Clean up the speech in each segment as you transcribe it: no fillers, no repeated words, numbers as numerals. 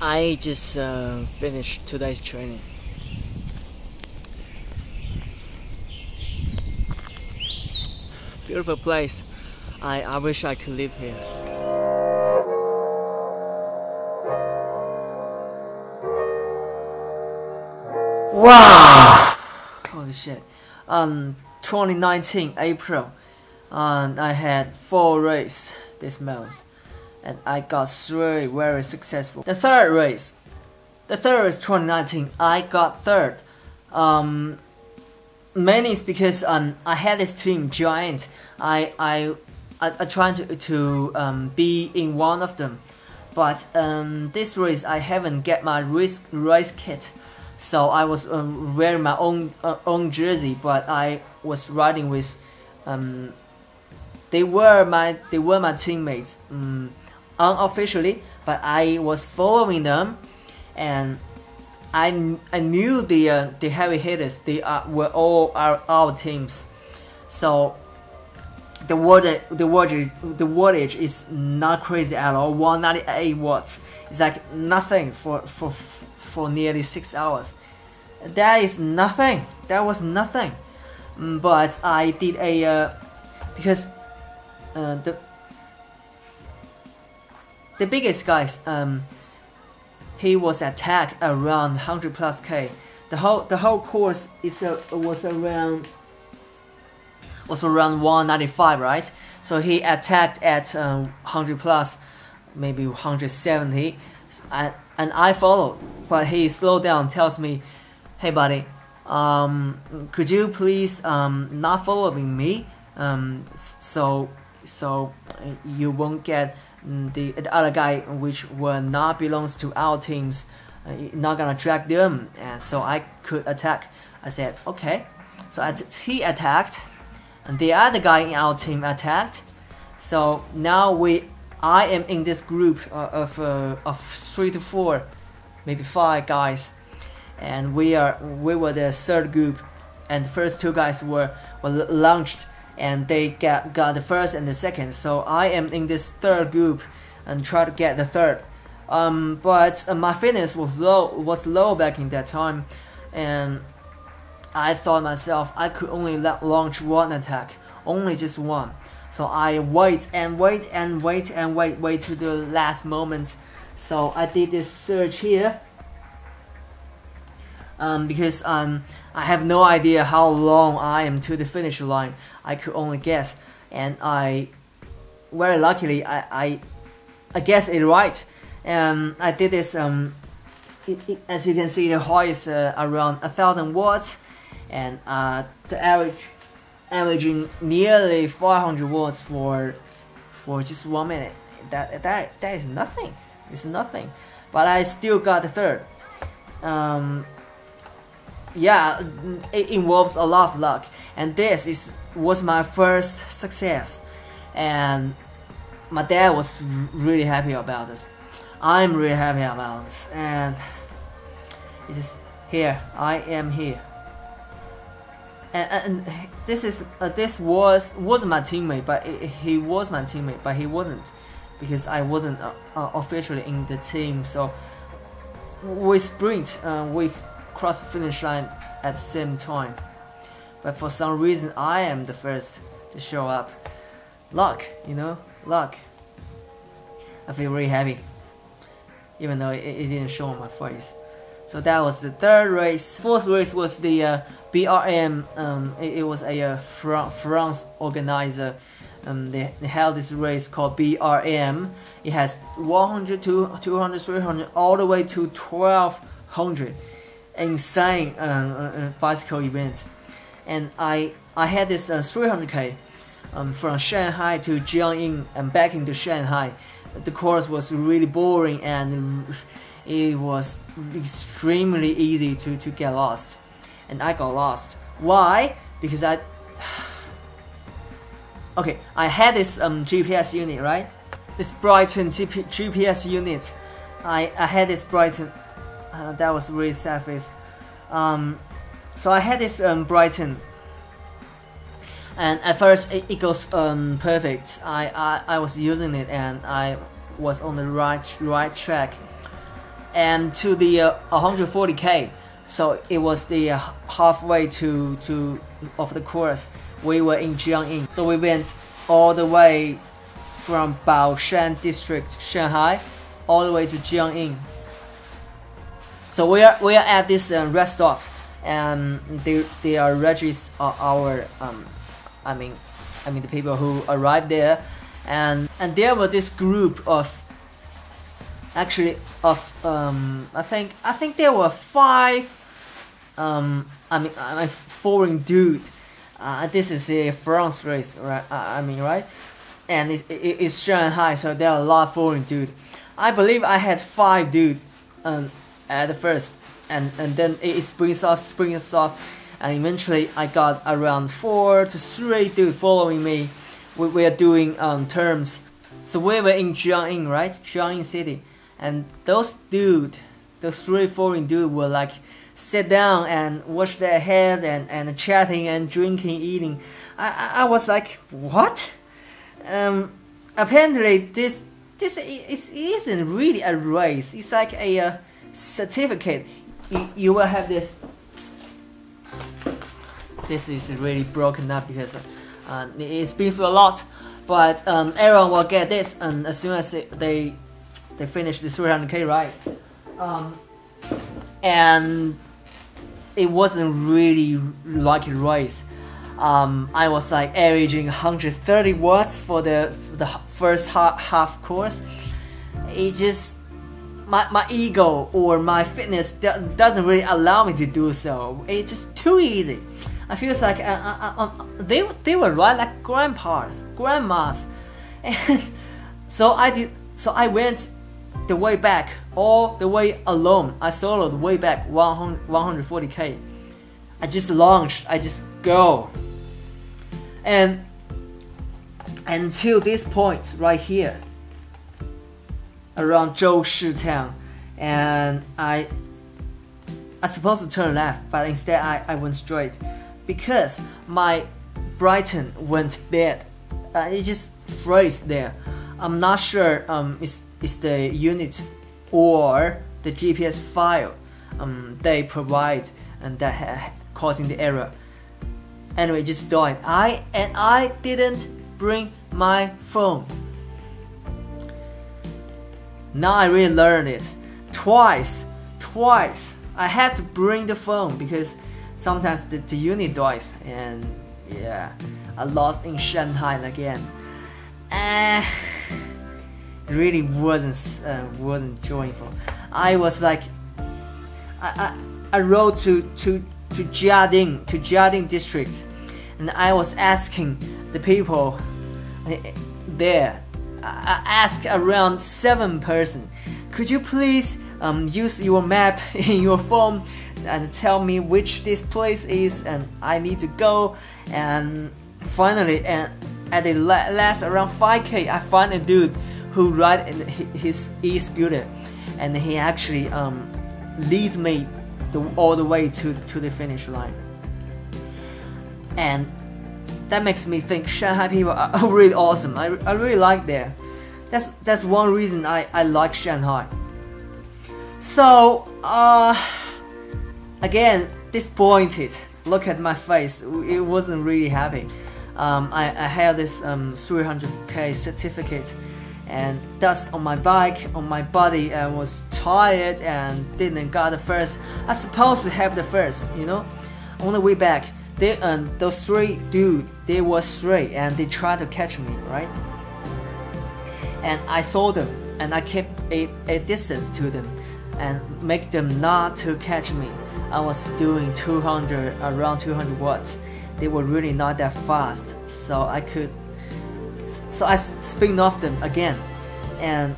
I just finished today's training. Beautiful place. I wish I could live here. Wow! Holy shit. 2019 April. I had 4 races this month, and I got 3 very successful. The third race 2019, I got 3rd. Mainly is because I had this team Giant. I tried to be in one of them, but this race I haven't get my race kit, so I was wearing my own jersey, but I was riding with they were my teammates unofficially, but I was following them, and I knew the heavy hitters. They were all our teams, so the wattage is not crazy at all. 198 watts. It's like nothing for nearly 6 hours. That is nothing. That was nothing. But I did a because the biggest guys, he was attacked around 100 plus K. The whole course was around 195, right? So he attacked at 100 plus, maybe 170, and I followed. But he slowed down, tells me, "Hey buddy, could you please not following me? So you won't get the other guy which will not belongs to our teams, not gonna drag them, and so I could attack." I said okay. So he attacked, and the other guy in our team attacked. So now I am in this group of 3 to 4, maybe 5 guys, and we were the 3rd group, and the first 2 guys were launched, and they got the 1st and the 2nd. So I am in this 3rd group and try to get the 3rd. But my fitness was low back in that time, and I thought myself I could only launch 1 attack, only just 1. So I wait to the last moment. So I did this search here, because I have no idea how long I am to the finish line. I could only guess, and I very luckily I guessed it right, and I did this. As you can see, the height is around 1,000 watts, and the averaging nearly 500 watts for just 1 minute. That is nothing. It's nothing, but I still got the 3rd. Yeah, it involves a lot of luck, and this was my first success, and my dad was really happy about this. I'm really happy about this, and it's just here. I am here, and this was my teammate, but he was my teammate, but he wasn't, because I wasn't officially in the team. So we sprint, we cross the finish line at the same time, but for some reason I am the first to show up. Luck, you know, luck. I feel really happy, even though it didn't show on my face. So that was the 3rd race. 4th race was the BRM. It was a France organizer. They held this race called BRM. It has 100 to 200, 300, all the way to 1200. Insane bicycle event. And I had this 300k from Shanghai to Jiangyin and back into Shanghai. The course was really boring, and it was extremely easy to get lost, and I got lost. Why? Because I had this GPS unit, right? This Brighton GPS unit. I had this Brighton. That was really sad face. So I had this Brighton, and at first it goes perfect. I was using it, and I was on the right track. and to the 140K. So it was the halfway of the course. We were in Jiangyin, so we went all the way from Baoshan district, Shanghai, all the way to Jiangyin. So we are at this rest stop, and they are registered our I mean the people who arrived there, and there was this group of I think there were 5 foreign dude. This is a France race, right? Right? And it's Shanghai, so there are a lot of foreign dude. I believe I had 5 dude at the first, and then it springs off, and eventually I got around 4 to 3 dude following me. We are doing terms. So we were in Jiangyin, right? Jiangyin city, and those 3 foreign dude were like sit down and wash their heads and chatting and drinking, eating. I was like, what? Apparently this isn't really a race. It's like a certificate. You will have this. This is really broken up because it's been through a lot. But everyone will get this, and as soon as they finish the 300K, right? And it wasn't really like a race. I was like averaging 130 watts for the first half course. It just my ego or my fitness doesn't really allow me to do so. It's just too easy. I feel like they were right like grandmas, and so I went the way back, all the way alone. I soloed the way back 140K. I just launched, I just go. And until this point right here, around Zhoushi town, and I supposed to turn left, but instead I went straight because my Brighton went dead. It just froze there. I'm not sure it's the unit or the GPS file they provide and that causing the error. Anyway, just died. I didn't bring my phone. Now I really learned it twice. I had to bring the phone because sometimes the unit dies, and yeah, I lost in Shanghai again. It really wasn't joyful. I was like, I rode to Jiading district, and I was asking the people there. I asked around 7 person, could you please use your map in your phone and tell me which this place is and I need to go. And finally, and at the last around 5K, I find a dude who ride in his e-scooter, and he actually leads me all the way to the finish line. And that makes me think Shanghai people are really awesome. I really like there. That's one reason I like Shanghai. So again, disappointed. Look at my face. It wasn't really happy. I had this 300K certificate and dust on my bike, on my body, and was tired and didn't got the first. I supposed to have the first, you know. On the way back, those 3 dudes, they were straight and they tried to catch me, right? And I saw them and I kept a distance to them and make them not to catch me. I was doing around 200 watts. They were really not that fast, so I spin off them again, and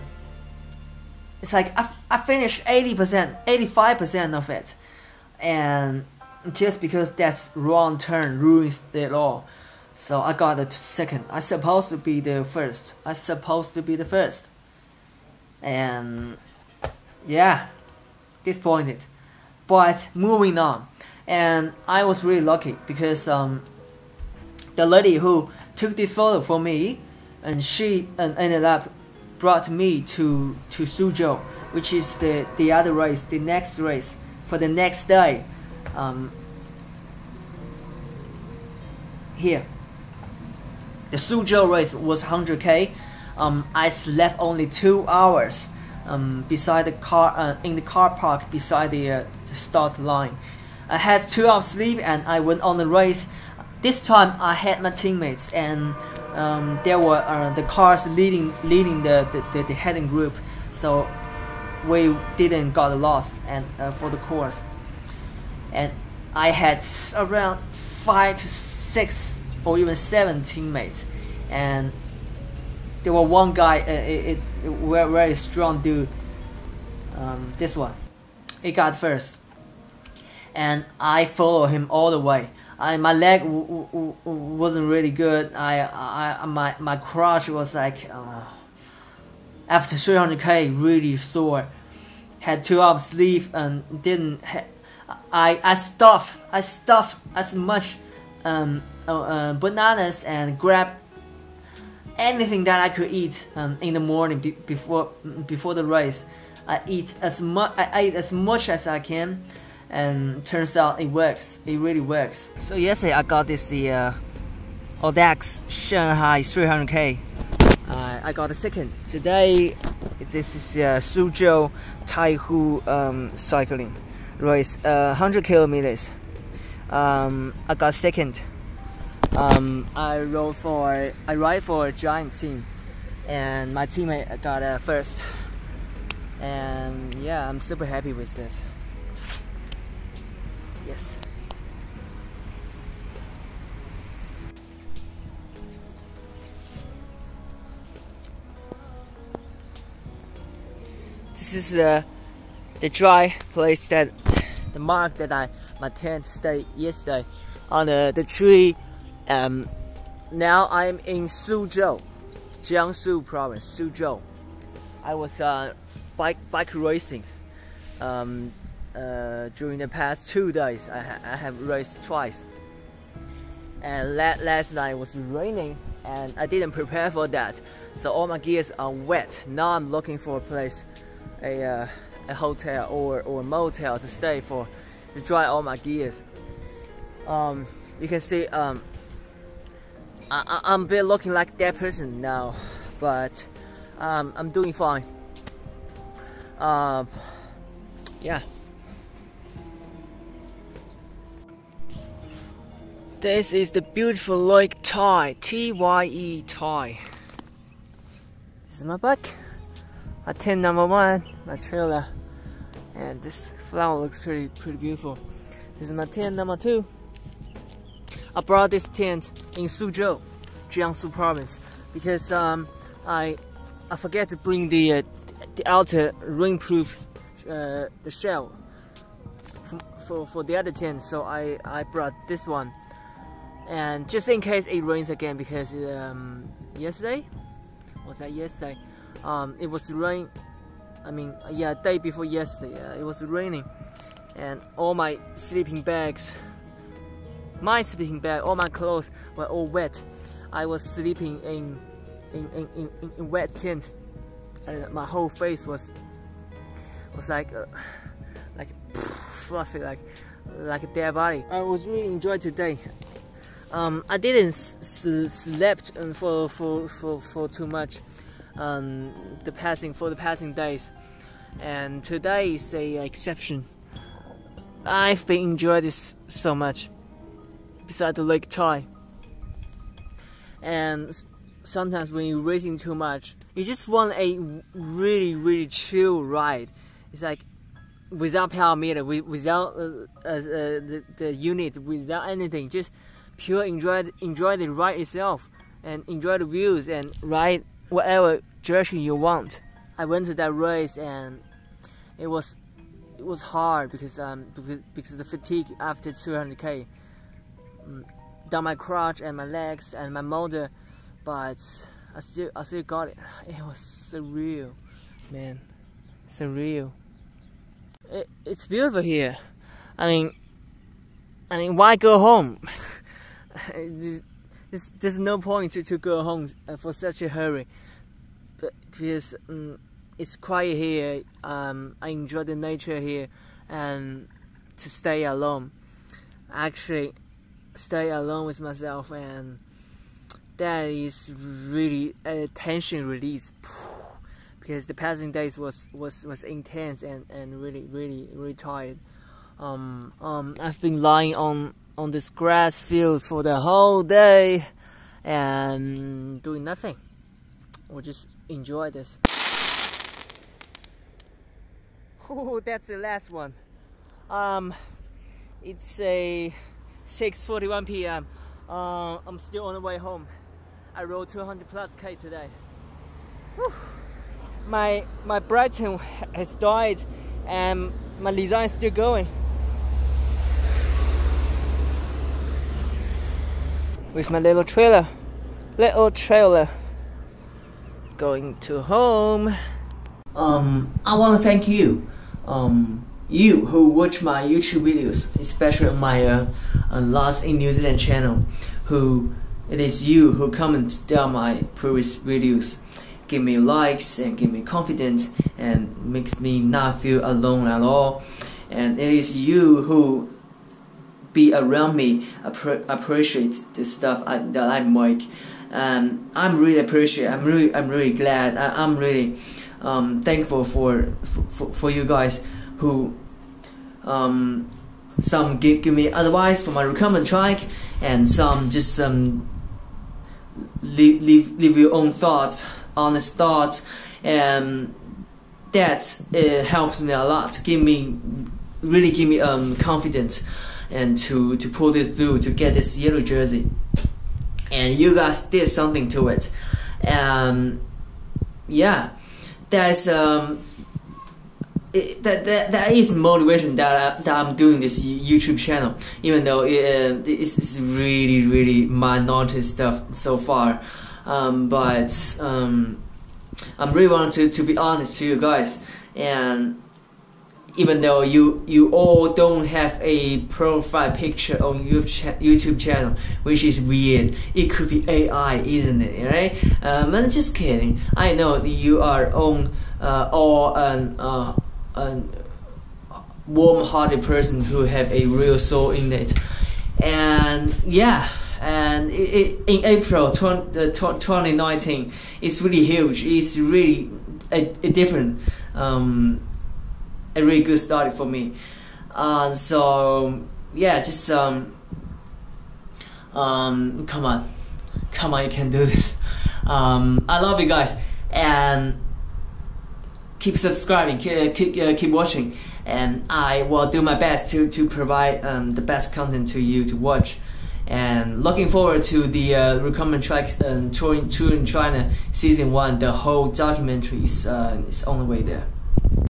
it's like I finished 80%, 85% of it, and just because that's wrong turn ruins it all. So I got the second. I supposed to be the first. And yeah, disappointed. But moving on, and I was really lucky because the lady who took this photo for me, and she ended up brought me to Suzhou, which is the other race, the next race for the next day. Here, the Suzhou race was 100K. I slept only 2 hours beside the car in the car park beside the start line. I had 2 hours sleep and I went on the race. This time I had my teammates, and there were the cars leading the heading group, so we didn't got lost and for the course. And I had around 5 to 6 or even 7 teammates, and there was one guy, very strong dude. This one, he got first, and I followed him all the way. My leg wasn't really good. My crotch was like after 300K really sore. Had 2 hours sleep and didn't. I stuffed as much bananas and grabbed anything that I could eat in the morning before the race. I ate as much as I can, and turns out it works. It really works. So yesterday I got this Odax Shanghai 300K. I got a second. Today this is Suzhou Taihu cycling race, 100 kilometers. I got second. I ride for a giant team, and my teammate got first. And yeah, I'm super happy with this. Yes. This is the dry place, that the mark that my tent stayed yesterday on the tree. Now I'm in Suzhou, Jiangsu province, Suzhou. I was bike racing during the past 2 days. I have raced twice, and last night was raining and I didn't prepare for that, so all my gears are wet. Now I'm looking for a place, a hotel or a motel to stay for, to dry all my gears. You can see I'm a bit looking like that person now, but I'm doing fine. Yeah. This is the beautiful Lake Tai, T-Y-E, Tai. This is my bike, my tent number 1, my trailer, and this flower looks pretty beautiful. This is my tent number 2. I brought this tent in Suzhou, Jiangsu province, because I forget to bring the outer rainproof the shell for the other tent, so I brought this one, and just in case it rains again, because yesterday, was that yesterday? It was rain. I mean, yeah, day before yesterday, it was raining, and all my sleeping bags, all my clothes were all wet. I was sleeping in wet tent, and my whole face was like fluffy, like a dead body. I was really enjoyed today. I didn't slept for too much the passing days, and today is a exception. I've been enjoying this so much beside the Lake Tai. And sometimes when you're racing too much, you just want a really chill ride. It's like without power meter, without the unit, without anything, just pure enjoy the ride itself, and enjoy the views and ride whatever direction you want. I went to that race and it was hard because of the fatigue after 200K. Down my crotch and my legs and my motor, but I still got it. It was surreal, man, surreal. It's beautiful here. I mean, why go home? There's no point to go home for such a hurry, but because it's quiet here. I enjoy the nature here, and to stay alone. Actually, stay alone with myself, and that is really a tension release. Because the passing days was intense and really tired. I've been lying on this grass field for the whole day and doing nothing. Or just enjoy this. Oh, that's the last one. It's a 6:41 p.m. I'm still on the way home. I rode 200+ K today. Whew. My Brighton has died, and my design is still going. With my little trailer, going to home. I want to thank you, you who watch my YouTube videos, especially on my Lost in New Zealand channel. It is you who comment down my previous videos, give me likes and give me confidence, and makes me not feel alone at all. And it is you who be around me, appreciate the stuff that I make. I'm really appreciate. I'm really glad. I'm really thankful for you guys who some give me advice for my recommend track, and some just leave your own thoughts, honest thoughts, and that helps me a lot. Really give me confidence, and to pull this through, to get this yellow jersey. And you guys did something to it. Yeah, that's that is motivation that I'm doing this YouTube channel, even though it's really minority stuff so far. But I'm really wanting to be honest to you guys, and even though you all don't have a profile picture on YouTube channel, which is weird. It could be AI, isn't it? Right? I'm just kidding. I know that you are all a warm-hearted person who have a real soul in it. And yeah, and in April 2019, it's really huge. It's really a different. A really good start for me. So yeah, just come on, you can do this. I love you guys, and keep subscribing, keep watching, and I will do my best to provide the best content to you to watch. And looking forward to the recommend tracks and Tour in China Season 1. The whole documentary is on the way there.